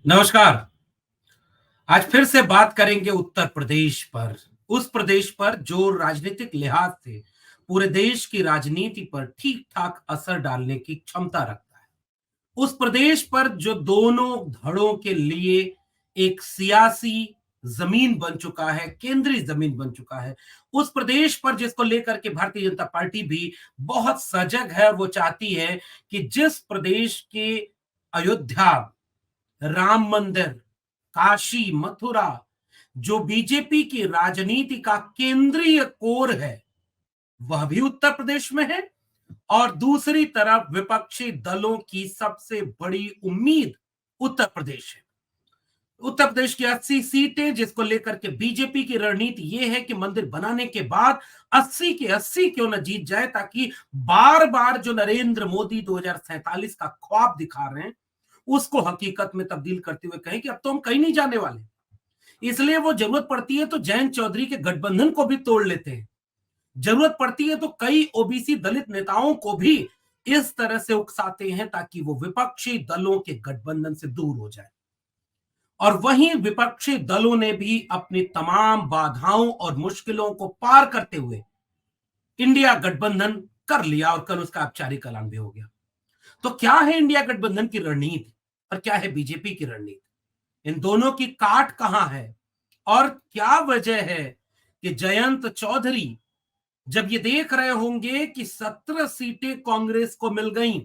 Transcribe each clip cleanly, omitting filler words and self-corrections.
नमस्कार। आज फिर से बात करेंगे उत्तर प्रदेश पर। उस प्रदेश पर जो राजनीतिक लिहाज से पूरे देश की राजनीति पर ठीक-ठाक असर डालने की क्षमता रखता है। उस प्रदेश पर जो दोनों धड़ों के लिए एक सियासी ज़मीन बन चुका है, केंद्रीय ज़मीन बन चुका है। उस प्रदेश पर जिसको लेकर के भारतीय जनता पार्टी भी बहुत सजग है और वो चाहती है कि जिस प्रदेश के अयोध्या, राम मंदिर, काशी, मथुरा जो बीजेपी की राजनीति का केंद्रीय कोर है, वह भी उत्तर प्रदेश में है और दूसरी तरफ विपक्षी दलों की सबसे बड़ी उम्मीद उत्तर प्रदेश है। उत्तर प्रदेश की 80 सीटें जिसको लेकर के बीजेपी की रणनीति यह है कि मंदिर बनाने के बाद 80 के 80 क्यों न जीत जाए, ताकि बार-बार जो नरेंद्र मोदी 2047 का ख्वाब दिखा रहे हैं, उसको हकीकत में तब्दील करते हुए कहें कि अब तो हम कहीं नहीं जाने वाले। इसलिए वो जरूरत पड़ती है तो जयंत चौधरी के गठबंधन को भी तोड़ लेते हैं। जरूरत पड़ती है तो कई ओबीसी दलित नेताओं को भी इस तरह से उकसाते हैं ताकि वो विपक्षी दलों के गठबंधन से दूर हो जाए। और वहीं विपक्षी दलों ने भी अपनी तमाम बाधाओं और मुश्किलों को पार करते हुए इंडिया गठबंधन कर लिया और कल उसका औपचारिक ऐलान भी हो गया। तो क्या है इंडिया गठबंधन की रणनीति और क्या है बीजेपी की रणनीति? इन दोनों की काट कहां है और क्या वजह है कि जयंत चौधरी जब ये देख रहे होंगे कि 17 सीटें कांग्रेस को मिल गईं,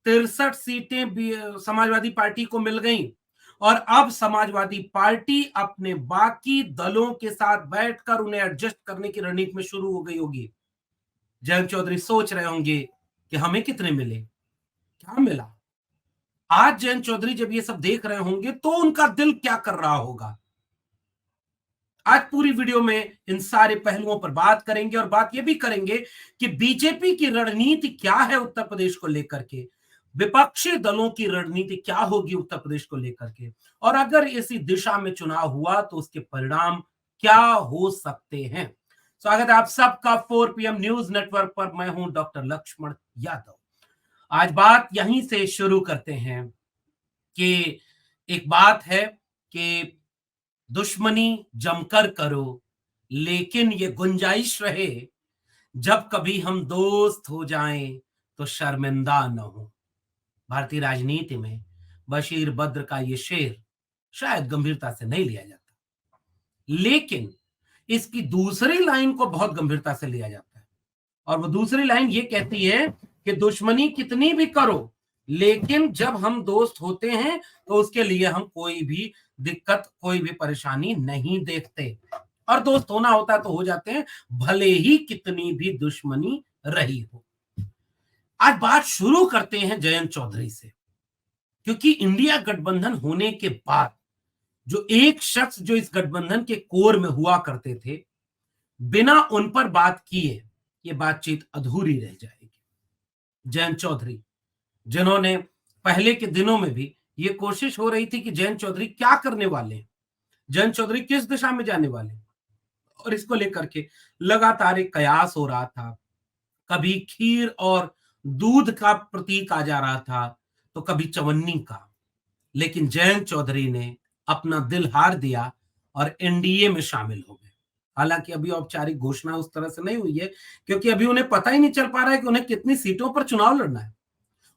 63 सीटें समाजवादी पार्टी को मिल गईं और अब समाजवादी पार्टी अपने बाकी दलों के साथ बैठकर उन्हें एडजस्ट करने की रणनीति में शुरू हो गई होगी। जयंत चौधरी सोच रहे होंगे कि हमें कितने मिले, क्या मिला। आज जयंत चौधरी जब ये सब देख रहे होंगे तो उनका दिल क्या कर रहा होगा। आज पूरी वीडियो में इन सारे पहलुओं पर बात करेंगे और बात ये भी करेंगे कि बीजेपी की रणनीति क्या है उत्तर प्रदेश को लेकर के, विपक्षी दलों की रणनीति क्या होगी उत्तर प्रदेश को लेकर के, और अगर इसी दिशा में चुनाव हुआ तो उसके परिणाम क्या हो सकते हैं। स्वागत है आप सबका 4 PM न्यूज नेटवर्क पर। मैं हूं डॉक्टर लक्ष्मण यादव। आज बात यहीं से शुरू करते हैं कि एक बात है कि दुश्मनी जमकर करो, लेकिन ये गुंजाइश रहे जब कभी हम दोस्त हो जाएं तो शर्मिंदा न हो। भारतीय राजनीति में बशीर बद्र का ये शेर शायद गंभीरता से नहीं लिया जाता, लेकिन इसकी दूसरी लाइन को बहुत गंभीरता से लिया जाता है। और वो दूसरी लाइन ये कहती है कि दुश्मनी कितनी भी करो, लेकिन जब हम दोस्त होते हैं तो उसके लिए हम कोई भी दिक्कत, कोई भी परेशानी नहीं देखते और दोस्त होना होता है तो हो जाते हैं, भले ही कितनी भी दुश्मनी रही हो। आज बात शुरू करते हैं जयंत चौधरी से, क्योंकि इंडिया गठबंधन होने के बाद जो एक शख्स जो इस गठबंधन के कोर में हुआ करते थे, बिना उन पर बात किए ये बातचीत अधूरी रह जाएगी। जयंत चौधरी, जिन्होंने पहले के दिनों में भी ये कोशिश हो रही थी कि जयंत चौधरी क्या करने वाले हैं, जयंत चौधरी किस दिशा में जाने वाले हैं, और इसको लेकर के लगातार एक कयास हो रहा था। कभी खीर और दूध का प्रतीक आ जा रहा था तो कभी चवन्नी का, लेकिन जयंत चौधरी ने अपना दिल हार दिया और एनडीए में शामिल हो गए। हालांकि अभी औपचारिक घोषणा उस तरह से नहीं हुई है, क्योंकि अभी उन्हें पता ही नहीं चल पा रहा है कि उन्हें कितनी सीटों पर चुनाव लड़ना है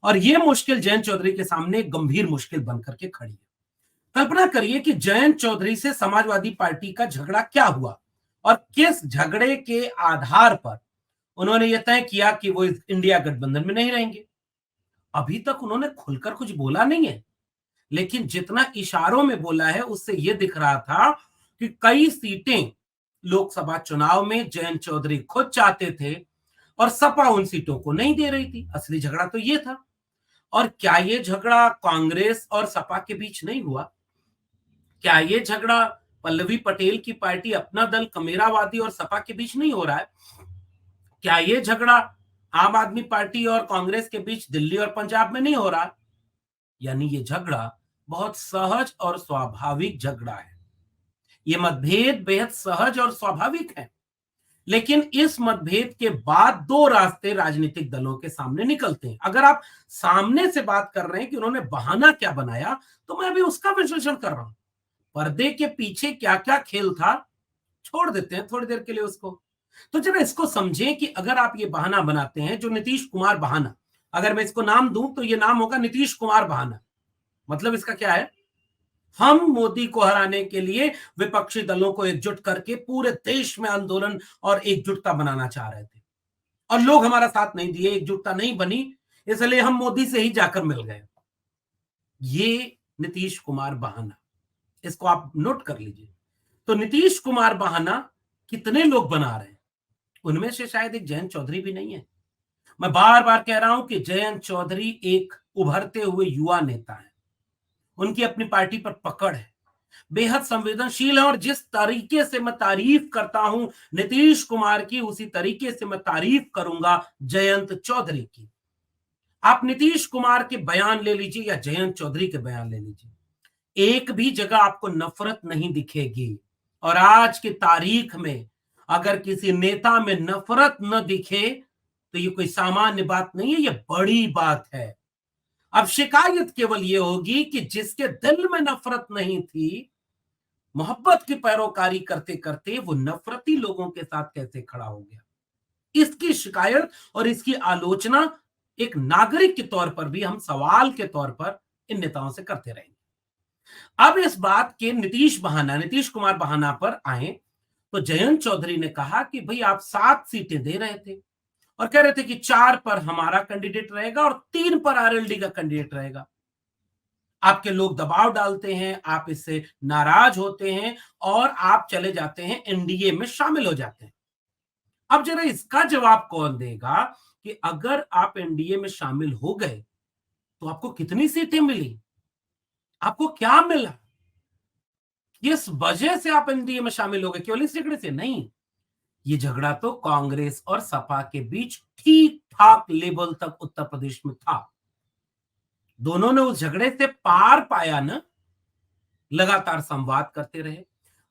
और यह मुश्किल जयंत चौधरी के सामने एक गंभीर मुश्किल बनकर के खड़ी है। कल्पना करिए कि जयंत चौधरी से समाजवादी पार्टी का झगड़ा क्या हुआ और किस झगड़े के आधार पर उन्होंने यह तय किया कि वो इंडिया गठबंधन में नहीं रहेंगे। अभी तक उन्होंने खुलकर कुछ बोला नहीं है, लेकिन जितना इशारों में बोला है उससे यह दिख रहा था कि कई सीटें लोकसभा चुनाव में जयंत चौधरी खुद चाहते थे और सपा उन सीटों को नहीं दे रही थी। असली झगड़ा तो ये था। और क्या ये झगड़ा कांग्रेस और सपा के बीच नहीं हुआ? क्या ये झगड़ा पल्लवी पटेल की पार्टी अपना दल कमेरावादी और सपा के बीच नहीं हो रहा है? क्या ये झगड़ा आम आदमी पार्टी और कांग्रेस के बीच दिल्ली और पंजाब में नहीं हो रहा? यानी ये झगड़ा बहुत सहज और स्वाभाविक झगड़ा है। ये मतभेद बेहद सहज और स्वाभाविक है। लेकिन इस मतभेद के बाद दो रास्ते राजनीतिक दलों के सामने निकलते हैं। अगर आप सामने से बात कर रहे हैं कि उन्होंने बहाना क्या बनाया, तो मैं अभी उसका विश्लेषण कर रहा हूं। पर्दे के पीछे क्या क्या खेल था, छोड़ देते हैं थोड़ी देर के लिए उसको। तो जरा इसको समझें कि अगर आप ये बहाना बनाते हैं, जो नीतीश कुमार बहाना, अगर मैं इसको नाम दूं तो ये नाम होगा नीतीश कुमार बहाना। मतलब इसका क्या है? हम मोदी को हराने के लिए विपक्षी दलों को एकजुट करके पूरे देश में आंदोलन और एकजुटता बनाना चाह रहे थे, और लोग हमारा साथ नहीं दिए, एकजुटता नहीं बनी, इसलिए हम मोदी से ही जाकर मिल गए। ये नीतीश कुमार बहाना, इसको आप नोट कर लीजिए। तो नीतीश कुमार बहाना कितने लोग बना रहे हैं? उनमें से शायद एक जयंत चौधरी भी नहीं है। मैं बार बार कह रहा हूं कि जयंत चौधरी एक उभरते हुए युवा नेता है। उनकी अपनी पार्टी पर पकड़ है, बेहद संवेदनशील है, और जिस तरीके से मैं तारीफ करता हूं नीतीश कुमार की, उसी तरीके से मैं तारीफ करूंगा जयंत चौधरी की। आप नीतीश कुमार के बयान ले लीजिए या जयंत चौधरी के बयान ले लीजिए, एक भी जगह आपको नफरत नहीं दिखेगी। और आज की तारीख में अगर किसी नेता में नफरत न दिखे तो ये कोई सामान्य बात नहीं है, ये बड़ी बात है। अब शिकायत केवल ये होगी कि जिसके दिल में नफरत नहीं थी, मोहब्बत की पैरोकारी करते करते वो नफरती लोगों के साथ कैसे खड़ा हो गया। इसकी शिकायत और इसकी आलोचना एक नागरिक के तौर पर भी हम सवाल के तौर पर इन नेताओं से करते रहेंगे। अब इस बात के नीतीश कुमार बहाना पर आए, तो जयंत चौधरी ने कहा कि भाई आप 7 सीटें दे रहे थे और कह रहे थे कि 4 पर हमारा कैंडिडेट रहेगा और 3 पर आरएलडी का कैंडिडेट रहेगा। आपके लोग दबाव डालते हैं, आप इससे नाराज होते हैं और आप चले जाते हैं एनडीए में शामिल हो जाते हैं। अब जरा इसका जवाब कौन देगा कि अगर आप एनडीए में शामिल हो गए तो आपको कितनी सीटें मिली, आपको क्या मिला, किस वजह से आप एनडीए में शामिल हो गए? केवल इस झगड़े से नहीं, ये झगड़ा तो कांग्रेस और सपा के बीच ठीक ठाक लेवल तक उत्तर प्रदेश में था। दोनों ने उस झगड़े से पार पाया ना, लगातार संवाद करते रहे,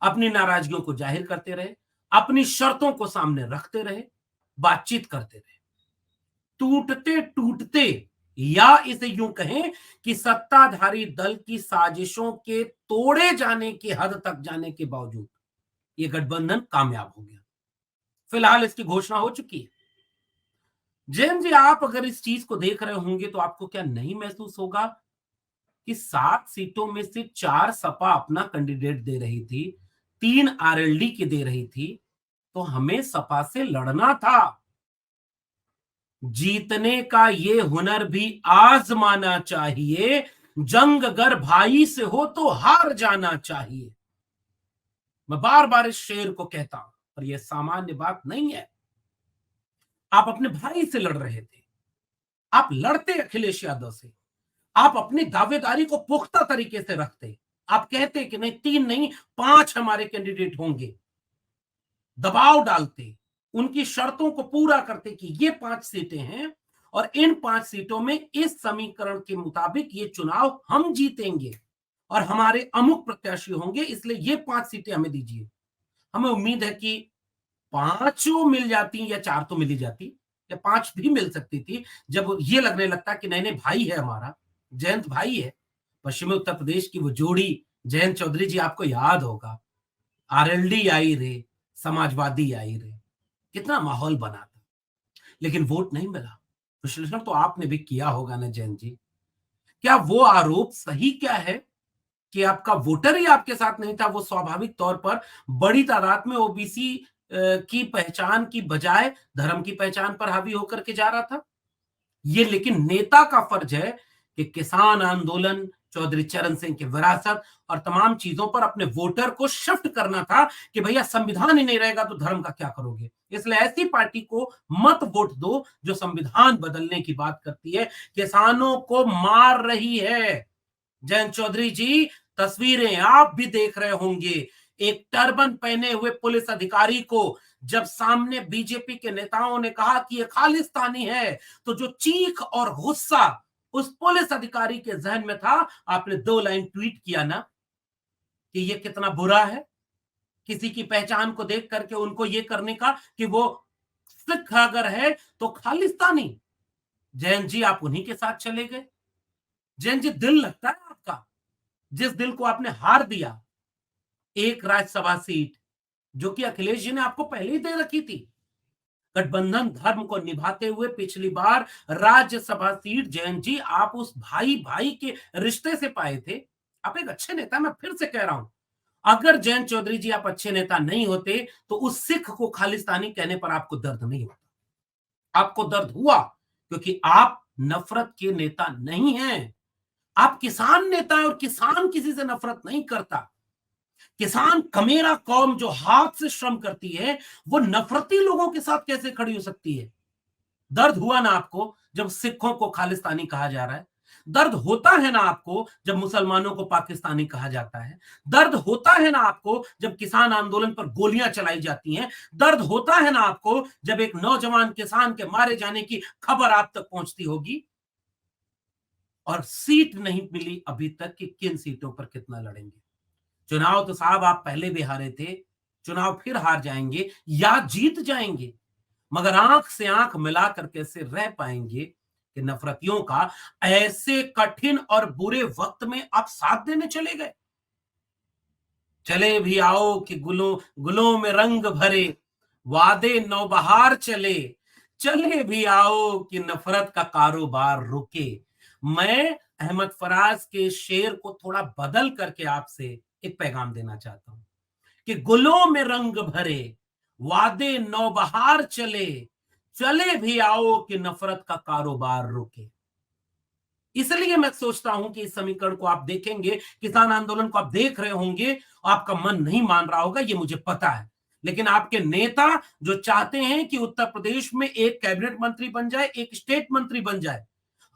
अपनी नाराजगियों को जाहिर करते रहे, अपनी शर्तों को सामने रखते रहे, बातचीत करते रहे। टूटते टूटते, या इसे यूं कहें कि सत्ताधारी दल की साजिशों के तोड़े जाने की हद तक जाने के बावजूद ये गठबंधन कामयाब हो गया। फिलहाल इसकी घोषणा हो चुकी है। जैन जी, आप अगर इस चीज को देख रहे होंगे तो आपको क्या नहीं महसूस होगा कि 7 सीटों में से 4 सपा अपना कैंडिडेट दे रही थी, 3 आरएलडी की दे रही थी, तो हमें सपा से लड़ना था। जीतने का ये हुनर भी आजमाना चाहिए। जंग अगर भाई से हो तो हार जाना चाहिए। मैं बार बार इस शेर को कहता हूं, पर यह सामान्य बात नहीं है। आप अपने भाई से लड़ रहे थे, आप लड़ते अखिलेश यादव से, आप अपनी दावेदारी को पुख्ता तरीके से रखते, आप कहते कि नहीं 3 नहीं 5 हमारे कैंडिडेट होंगे, दबाव डालते, उनकी शर्तों को पूरा करते कि ये 5 सीटें हैं और इन 5 सीटों में इस समीकरण के मुताबिक ये चुनाव हम जीतेंगे और हमारे अमुक प्रत्याशी होंगे, इसलिए ये 5 सीटें हमें दीजिए। हमें उम्मीद है कि 5 मिल जाती या 4 तो मिल ही जाती, या 5 भी मिल सकती थी, जब ये लगने लगता कि नहीं नहीं भाई है हमारा, जयंत भाई है। पश्चिमी उत्तर प्रदेश की वो जोड़ी जयंत चौधरी जी, आपको याद होगा, आरएलडी आई रे, समाजवादी आई रे, कितना माहौल बना था, लेकिन वोट नहीं मिला। विश्लेषण तो आपने भी किया होगा ना जयंत जी। क्या वो आरोप सही क्या है कि आपका वोटर ही आपके साथ नहीं था? वो स्वाभाविक तौर पर बड़ी तादाद में ओबीसी की पहचान की बजाय धर्म की पहचान पर हावी होकर के जा रहा था। ये लेकिन नेता का फर्ज है कि किसान आंदोलन, चौधरी चरण सिंह की विरासत और तमाम चीजों पर अपने वोटर को शिफ्ट करना था कि भैया संविधान ही नहीं रहेगा तो धर्म का क्या करोगे। इसलिए ऐसी पार्टी को मत वोट दो जो संविधान बदलने की बात करती है, किसानों को मार रही है। जयंत चौधरी जी, तस्वीरें आप भी देख रहे होंगे, एक टर्बन पहने हुए पुलिस अधिकारी को जब सामने बीजेपी के नेताओं ने कहा कि ये खालिस्तानी है, तो जो चीख और गुस्सा उस पुलिस अधिकारी के जहन में था, आपने 2 लाइन ट्वीट किया ना कि ये कितना बुरा है, किसी की पहचान को देख करके उनको ये करने का कि वो सिख अगर है तो खालिस्तानी। जयंत जी आप उन्हीं के साथ चले गए। जयंत जी दिल लगता है आपका, जिस दिल को आपने हार दिया एक राज्यसभा सीट जो कि अखिलेश जी ने आपको पहले ही दे रखी थी। गठबंधन धर्म को निभाते हुए पिछली बार राज्यसभा सीट जयंत जी आप उस भाई भाई के रिश्ते से पाए थे। आप एक अच्छे नेता, मैं फिर से कह रहा हूं, अगर जयंत चौधरी जी आप अच्छे नेता नहीं होते तो उस सिख को खालिस्तानी कहने पर आपको दर्द नहीं होता। आपको दर्द हुआ क्योंकि आप नफरत के नेता नहीं हैं। आप किसान नेता हैं और किसान किसी से नफरत नहीं करता। किसान कमेरा कौम जो हाथ से श्रम करती है वो नफरती लोगों के साथ कैसे खड़ी हो सकती है? दर्द हुआ ना आपको जब सिखों को खालिस्तानी कहा जा रहा है? दर्द होता है ना आपको जब मुसलमानों को पाकिस्तानी कहा जाता है? दर्द होता है ना आपको जब किसान आंदोलन पर गोलियां चलाई जाती हैं? दर्द होता है ना आपको जब एक नौजवान किसान के मारे जाने की खबर आप तक पहुंचती होगी? और सीट नहीं मिली अभी तक कि किन सीटों पर कितना लड़ेंगे। चुनाव तो साहब आप पहले भी हारे थे, चुनाव फिर हार जाएंगे या जीत जाएंगे, मगर आंख से आंख मिलाकर कैसे रह पाएंगे कि नफरतियों का ऐसे कठिन और बुरे वक्त में आप साथ देने चले गए। चले भी आओ कि गुलों गुलों में रंग भरे, वादे नौबहार चले, चले भी आओ कि नफरत का कारोबार रुके। मैं अहमद फराज के शेर को थोड़ा बदल करके आपसे एक पैगाम देना चाहता हूं कि गुलों में रंग भरे, वादे नौबहार चले, चले भी आओ कि नफरत का कारोबार रुके। इसलिए मैं सोचता हूं कि इस समीकरण को आप देखेंगे, किसान आंदोलन को आप देख रहे होंगे, आपका मन नहीं मान रहा होगा, ये मुझे पता है। लेकिन आपके नेता जो चाहते हैं कि उत्तर प्रदेश में एक कैबिनेट मंत्री बन जाए, एक स्टेट मंत्री बन जाए,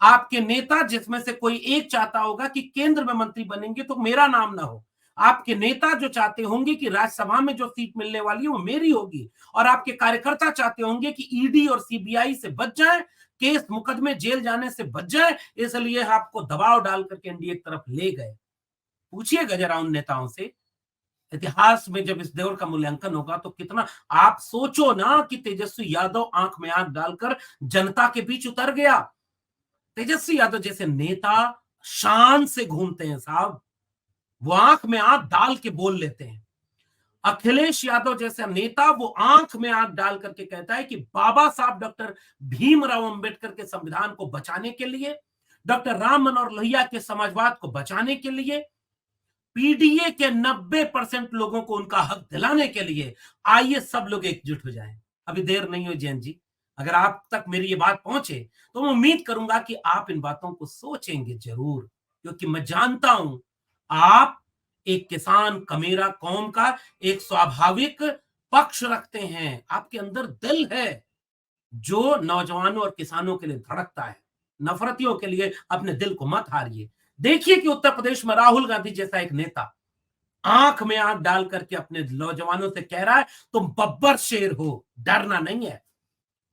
आपके नेता जिसमें से कोई एक चाहता होगा कि केंद्र में मंत्री बनेंगे तो मेरा नाम ना हो। आपके नेता जो चाहते होंगे कि राज्यसभा में जो सीट मिलने वाली है वो मेरी होगी, और आपके कार्यकर्ता चाहते होंगे कि ईडी और सीबीआई से बच जाए, केस मुकदमे जेल जाने से बच जाए, इसलिए आपको दबाव डाल करके एनडीए की तरफ ले गए। पूछिएगा जरा उन नेताओं से, इतिहास में जब इस दौर का मूल्यांकन होगा तो कितना, आप सोचो ना कि तेजस्वी यादव आंख में आंख डालकर जनता के बीच उतर गया। तेजस्वी यादव जैसे नेता शान से घूमते हैं साहब, वो आंख में आंख डाल के बोल लेते हैं। अखिलेश यादव जैसा नेता वो आंख में आंख डाल करके कहता है कि बाबा साहब डॉक्टर भीमराव अंबेडकर के संविधान को बचाने के लिए, डॉक्टर राम मनोहर लोहिया के समाजवाद को बचाने के लिए, पीडीए के 90% लोगों को उनका हक दिलाने के लिए आइए सब लोग एकजुट हो जाएं। अभी देर नहीं हो जैन जी, अगर आप तक मेरी ये बात पहुंचे तो मैं उम्मीद करूंगा कि आप इन बातों को सोचेंगे जरूर, क्योंकि मैं जानता हूं आप एक किसान कमेरा कौम का एक स्वाभाविक पक्ष रखते हैं, आपके अंदर दिल है जो नौजवानों और किसानों के लिए धड़कता है। नफरतियों के लिए अपने दिल को मत हारिए। देखिए कि उत्तर प्रदेश में राहुल गांधी जैसा एक नेता आंख में आंख डाल करके अपने नौजवानों से कह रहा है तुम बब्बर शेर हो, डरना नहीं है।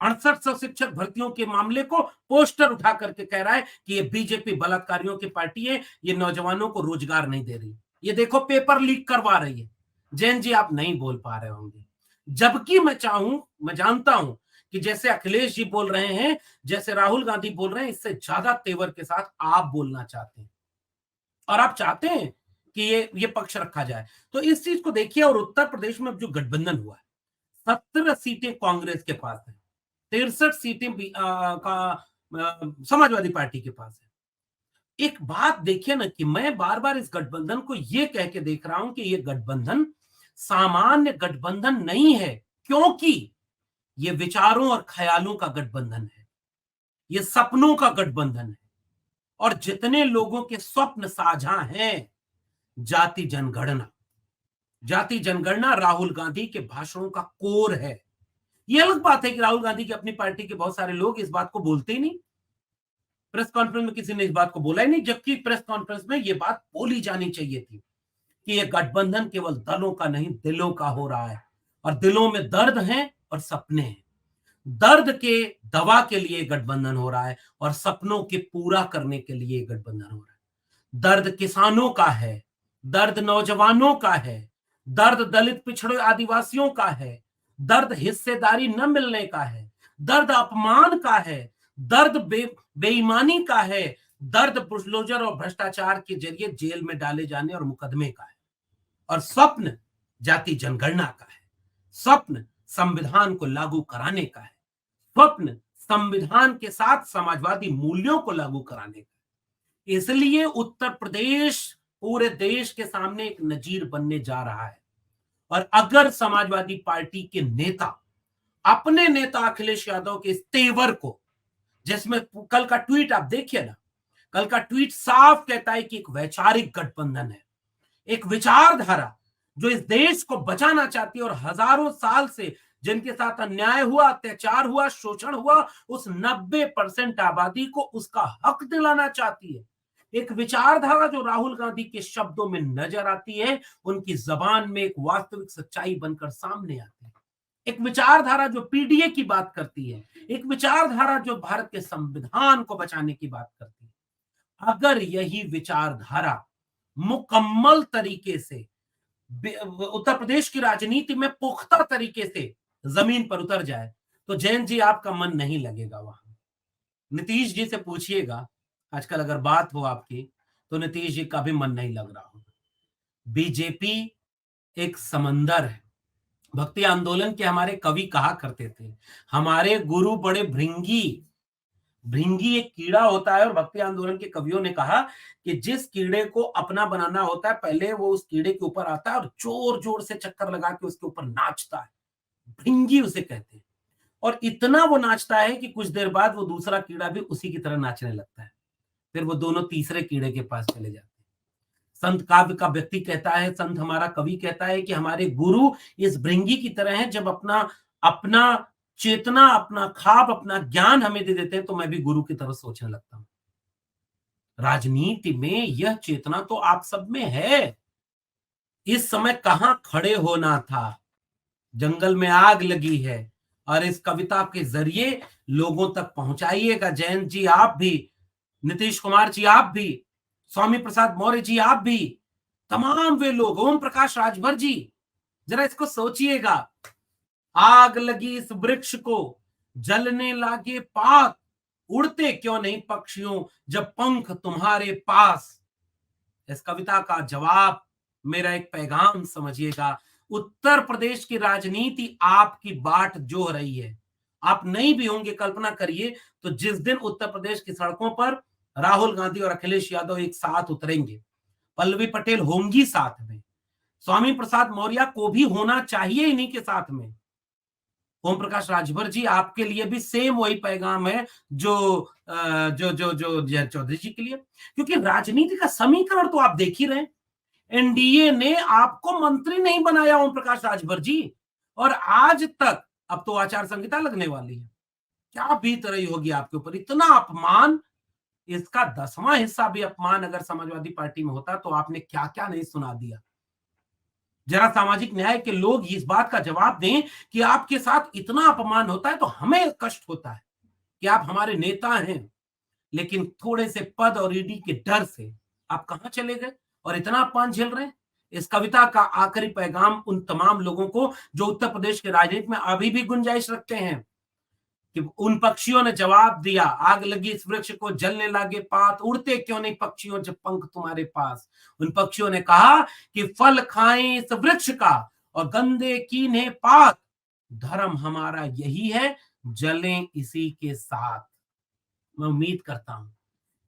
6800 शिक्षक भर्तियों के मामले को पोस्टर उठा करके कह रहा है कि ये बीजेपी बलात्कारियों की पार्टी है, ये नौजवानों को रोजगार नहीं दे रही, ये देखो पेपर लीक करवा रही है। जैन जी आप नहीं बोल पा रहे होंगे, जबकि मैं जानता हूं कि जैसे अखिलेश जी बोल रहे हैं, जैसे राहुल गांधी बोल रहे हैं, इससे ज्यादा तेवर के साथ आप बोलना चाहते हैं और आप चाहते हैं कि ये पक्ष रखा जाए। तो इस चीज को देखिए, और उत्तर प्रदेश में जो गठबंधन हुआ है, 17 सीटें कांग्रेस के पास है, 63 सीटें समाजवादी पार्टी के पास है। एक बात देखिए ना कि मैं बार बार इस गठबंधन को ये कह के देख रहा हूं कि ये गठबंधन सामान्य गठबंधन नहीं है, क्योंकि ये विचारों और ख्यालों का गठबंधन है, ये सपनों का गठबंधन है, और जितने लोगों के स्वप्न साझा हैं, जाति जनगणना, जाति जनगणना राहुल गांधी के भाषणों का कोर है। ये अलग बात है कि राहुल गांधी की अपनी पार्टी के बहुत सारे लोग इस बात को बोलते ही नहीं, प्रेस कॉन्फ्रेंस में किसी ने इस बात को बोला ही नहीं, जबकि प्रेस कॉन्फ्रेंस में ये बात बोली जानी चाहिए थी कि ये गठबंधन केवल दलों का नहीं दिलों का हो रहा है, और दिलों में दर्द है और सपने हैं। दर्द के दवा के लिए गठबंधन हो रहा है और सपनों के पूरा करने के लिए गठबंधन हो रहा है। दर्द किसानों का है, दर्द नौजवानों का है, दर्द दलित पिछड़े आदिवासियों का है, दर्द हिस्सेदारी न मिलने का है, दर्द अपमान का है, दर्द बेईमानी का है, दर्द बुलडोजर और भ्रष्टाचार के जरिए जेल में डाले जाने और मुकदमे का है, और स्वप्न जाति जनगणना का है, स्वप्न संविधान को लागू कराने का है, स्वप्न संविधान के साथ समाजवादी मूल्यों को लागू कराने का। इसलिए उत्तर प्रदेश पूरे देश के सामने एक नजीर बनने जा रहा है। और अगर समाजवादी पार्टी के नेता अपने नेता अखिलेश यादव के इस तेवर को, जिसमें कल का ट्वीट आप देखिए ना, कल का ट्वीट साफ कहता है कि एक वैचारिक गठबंधन है, एक विचारधारा जो इस देश को बचाना चाहती है और हजारों साल से जिनके साथ अन्याय हुआ, अत्याचार हुआ, शोषण हुआ, उस 90% आबादी को उसका हक दिलाना चाहती है। एक विचारधारा जो राहुल गांधी के शब्दों में नजर आती है, उनकी जबान में एक वास्तविक सच्चाई बनकर सामने आती है। एक विचारधारा जो पीडीए की बात करती है, एक विचारधारा जो भारत के संविधान को बचाने की बात करती है। अगर यही विचारधारा मुकम्मल तरीके से उत्तर प्रदेश की राजनीति में पुख्ता तरीके से जमीन पर उतर जाए, तो जैन जी आपका मन नहीं लगेगा वहां। नीतीश जी से पूछिएगा, आजकल अगर बात हो आपकी, तो नीतीश जी का भी मन नहीं लग रहा होगा। बीजेपी एक समंदर है। भक्ति आंदोलन के हमारे कवि कहा करते थे, हमारे गुरु बड़े भृंगी। भृंगी एक कीड़ा होता है, और भक्ति आंदोलन के कवियों ने कहा कि जिस कीड़े को अपना बनाना होता है, पहले वो उस कीड़े के ऊपर आता है और जोर जोर से चक्कर लगा के उसके ऊपर नाचता है। भृंगी उसे कहते हैं। और इतना वो नाचता है कि कुछ देर बाद वो दूसरा कीड़ा भी उसी की तरह नाचने लगता है। फिर वो दोनों तीसरे कीड़े के पास चले जाते हैं। संत काव्य का व्यक्ति कहता है, संत हमारा कवि कहता है कि हमारे गुरु इस भृंगी की तरह हैं। जब अपना अपना चेतना, अपना खाब, अपना ज्ञान हमें दे देते हैं, तो मैं भी गुरु की तरह सोचने लगता हूं। राजनीति में यह चेतना तो आप सब में है। इस समय कहां खड़े होना था, जंगल में आग लगी है, और इस कविता के जरिए लोगों तक पहुंचाइएगा। जयंत जी आप भी, नीतीश कुमार जी आप भी, स्वामी प्रसाद मौर्य जी आप भी, तमाम वे लोग, ओम प्रकाश राजभर जी, जरा इसको सोचिएगा। आग लगी इस वृक्ष को, जलने लागे पात, उड़ते क्यों नहीं पक्षियों जब पंख तुम्हारे पास। इस कविता का जवाब, मेरा एक पैगाम समझिएगा। उत्तर प्रदेश की राजनीति आपकी बाट जोह रही है। आप नहीं भी होंगे, कल्पना करिए, तो जिस दिन उत्तर प्रदेश की सड़कों पर राहुल गांधी और अखिलेश यादव एक साथ उतरेंगे, पल्लवी पटेल होंगी साथ में, स्वामी प्रसाद मौर्य को भी होना चाहिए इन्हीं के साथ में, ओम प्रकाश राजभर जी आपके लिए भी सेम वही पैगाम है जो जय चौधरी जी के लिए। क्योंकि राजनीति का समीकरण तो आप देख ही रहे हैं। एनडीए ने आपको मंत्री नहीं बनाया ओम प्रकाश राजभर जी, और आज तक, अब तो आचार संहिता लगने वाली है, क्या बीत रही होगी आपके ऊपर। इतना अपमान, इसका 10वां हिस्सा भी अपमान अगर समाजवादी पार्टी में होता, तो आपने क्या क्या नहीं सुना दिया। जरा सामाजिक न्याय के लोग इस बात का जवाब दें कि आपके साथ इतना अपमान होता है तो हमें कष्ट होता है कि आप हमारे नेता हैं, लेकिन थोड़े से पद और ईडी के डर से आप कहां चले गए और इतना अपमान झेल रहे हैं। इस कविता का आखिरी पैगाम उन तमाम लोगों को जो उत्तर प्रदेश के राजनीति में अभी भी गुंजाइश रखते हैं, कि उन पक्षियों ने जवाब दिया, आग लगी इस वृक्ष को, जलने लागे पात, उड़ते क्यों नहीं पक्षियों जब पंख तुम्हारे पास। उन पक्षियों ने कहा कि फल खाएं इस वृक्ष का और गंदे कीन्हे पात, धर्म हमारा यही है, जलें इसी के साथ। मैं उम्मीद करता हूं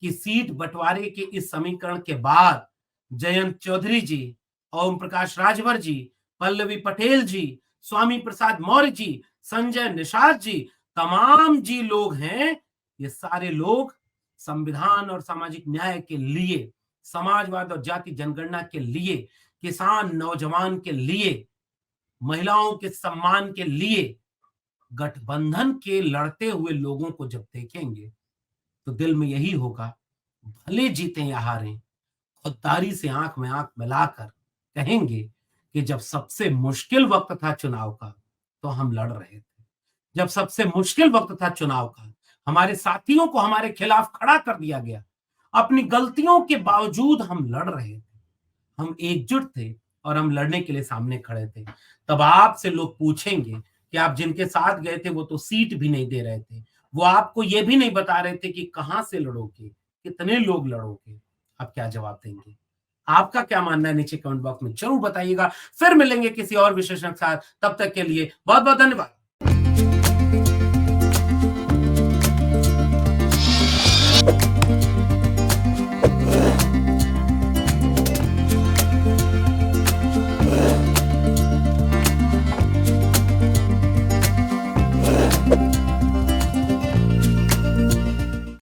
कि सीट बंटवारे के इस समीकरण के बाद जयंत चौधरी जी, ओम प्रकाश राजभर जी, पल्लवी पटेल जी, स्वामी प्रसाद मौर्य जी, संजय निषाद जी, तमाम जी लोग हैं, ये सारे लोग संविधान और सामाजिक न्याय के लिए, समाजवाद और जाति जनगणना के लिए, किसान नौजवान के लिए, महिलाओं के सम्मान के लिए गठबंधन के लड़ते हुए लोगों को जब देखेंगे, तो दिल में यही होगा, भले जीते या हारें, खुददारी से आंख में आंख मिलाकर कहेंगे कि जब सबसे मुश्किल वक्त था चुनाव का, तो हम लड़ रहे थे। जब सबसे मुश्किल वक्त था चुनाव का, हमारे साथियों को हमारे खिलाफ खड़ा कर दिया गया, अपनी गलतियों के बावजूद हम लड़ रहे थे, हम एकजुट थे, और हम लड़ने के लिए सामने खड़े थे। तब आपसे लोग पूछेंगे कि आप जिनके साथ गए थे वो तो सीट भी नहीं दे रहे थे। वो आपको ये भी नहीं बता रहे थे कि कहाँ से लड़ोगे, कितने लोग लड़ोगे, आप क्या जवाब देंगे? आपका क्या मानना है नीचे कमेंट बॉक्स में ज़रूर बताइएगा। फिर मिलेंगे किसी और विशेषज्ञ के साथ, तब तक के लिए बहुत-बहुत धन्यवाद।